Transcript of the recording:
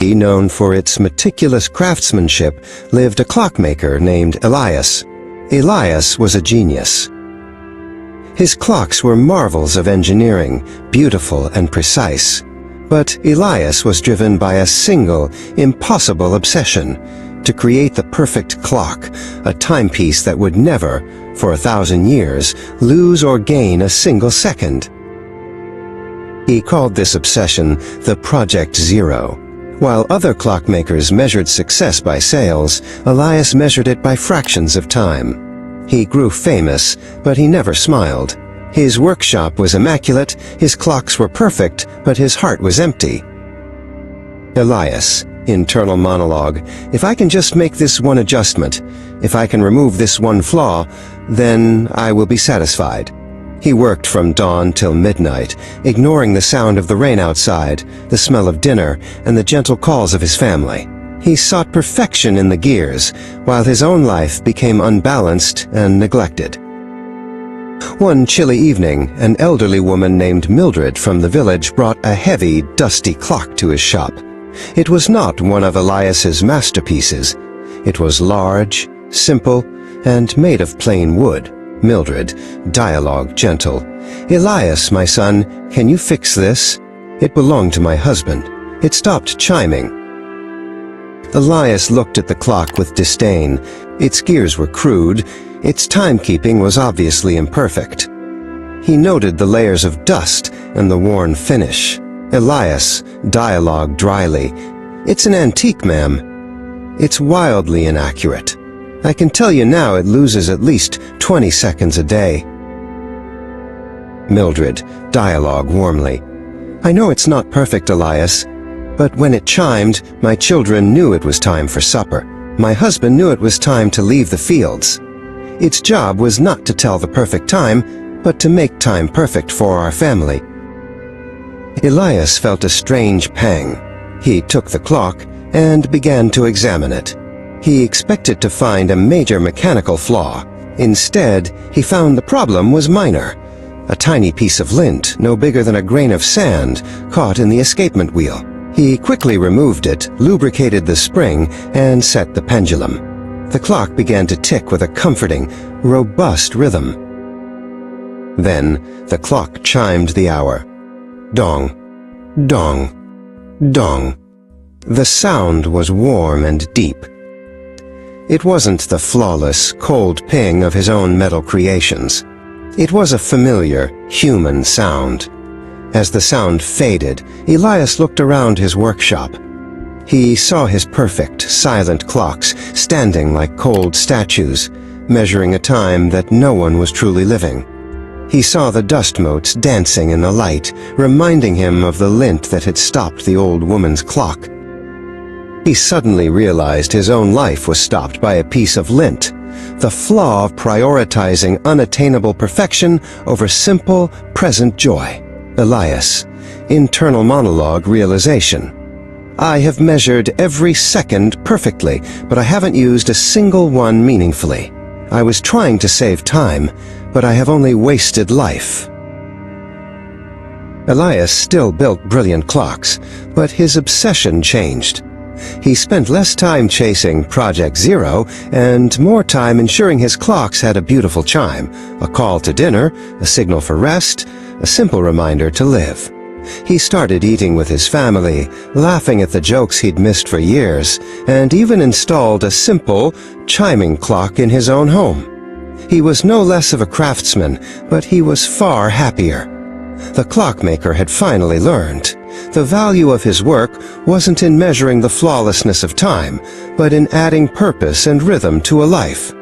known for its meticulous craftsmanship, lived a clockmaker named Elias. Elias was a genius. His clocks were marvels of engineering, beautiful and precise. But Elias was driven by a single, impossible obsession: to create the perfect clock, a timepiece that would never, for 1,000 years, lose or gain a single second. He called this obsession the Project Zero. While other clockmakers measured success by sales, Elias measured it by fractions of time. He grew famous, but he never smiled. His workshop was immaculate, his clocks were perfect, but his heart was empty. Elias, internal monologue, if I can just make this one adjustment, if I can remove this one flaw, then I will be satisfied. He worked from dawn till midnight, ignoring the sound of the rain outside, the smell of dinner, and the gentle calls of his family. He sought perfection in the gears, while his own life became unbalanced and neglected. One chilly evening, an elderly woman named Mildred from the village brought a heavy, dusty clock to his shop. It was not one of Elias's masterpieces. It was large, simple, and made of plain wood. Mildred, dialogue gentle. Elias, my son, can you fix this? It belonged to my husband. It stopped chiming. Elias looked at the clock with disdain. Its gears were crude. Its timekeeping was obviously imperfect. He noted the layers of dust and the worn finish. Elias, dialogue dryly. It's an antique, ma'am. It's wildly inaccurate. I can tell you now it loses at least 20 seconds a day. Mildred, dialogue warmly. I know it's not perfect, Elias, but when it chimed, my children knew it was time for supper. My husband knew it was time to leave the fields. Its job was not to tell the perfect time, but to make time perfect for our family. Elias felt a strange pang. He took the clock and began to examine it. He expected to find a major mechanical flaw. Instead, he found the problem was minor. A tiny piece of lint, no bigger than a grain of sand, caught in the escapement wheel. He quickly removed it, lubricated the spring, and set the pendulum. The clock began to tick with a comforting, robust rhythm. Then, the clock chimed the hour. Dong, dong, dong. The sound was warm and deep. It wasn't the flawless, cold ping of his own metal creations. It was a familiar, human sound. As the sound faded, Elias looked around his workshop. He saw his perfect, silent clocks standing like cold statues, measuring a time that no one was truly living. He saw the dust motes dancing in the light, reminding him of the lint that had stopped the old woman's clock. He suddenly realized his own life was stopped by a piece of lint, the flaw of prioritizing unattainable perfection over simple, present joy. Elias, internal monologue realization. I have measured every second perfectly, but I haven't used a single one meaningfully. I was trying to save time, but I have only wasted life. Elias still built brilliant clocks, but his obsession changed. He spent less time chasing Project Zero and more time ensuring his clocks had a beautiful chime, a call to dinner, a signal for rest, a simple reminder to live. He started eating with his family, laughing at the jokes he'd missed for years, and even installed a simple, chiming clock in his own home. He was no less of a craftsman, but he was far happier. The clockmaker had finally learned. The value of his work wasn't in measuring the flawlessness of time, but in adding purpose and rhythm to a life.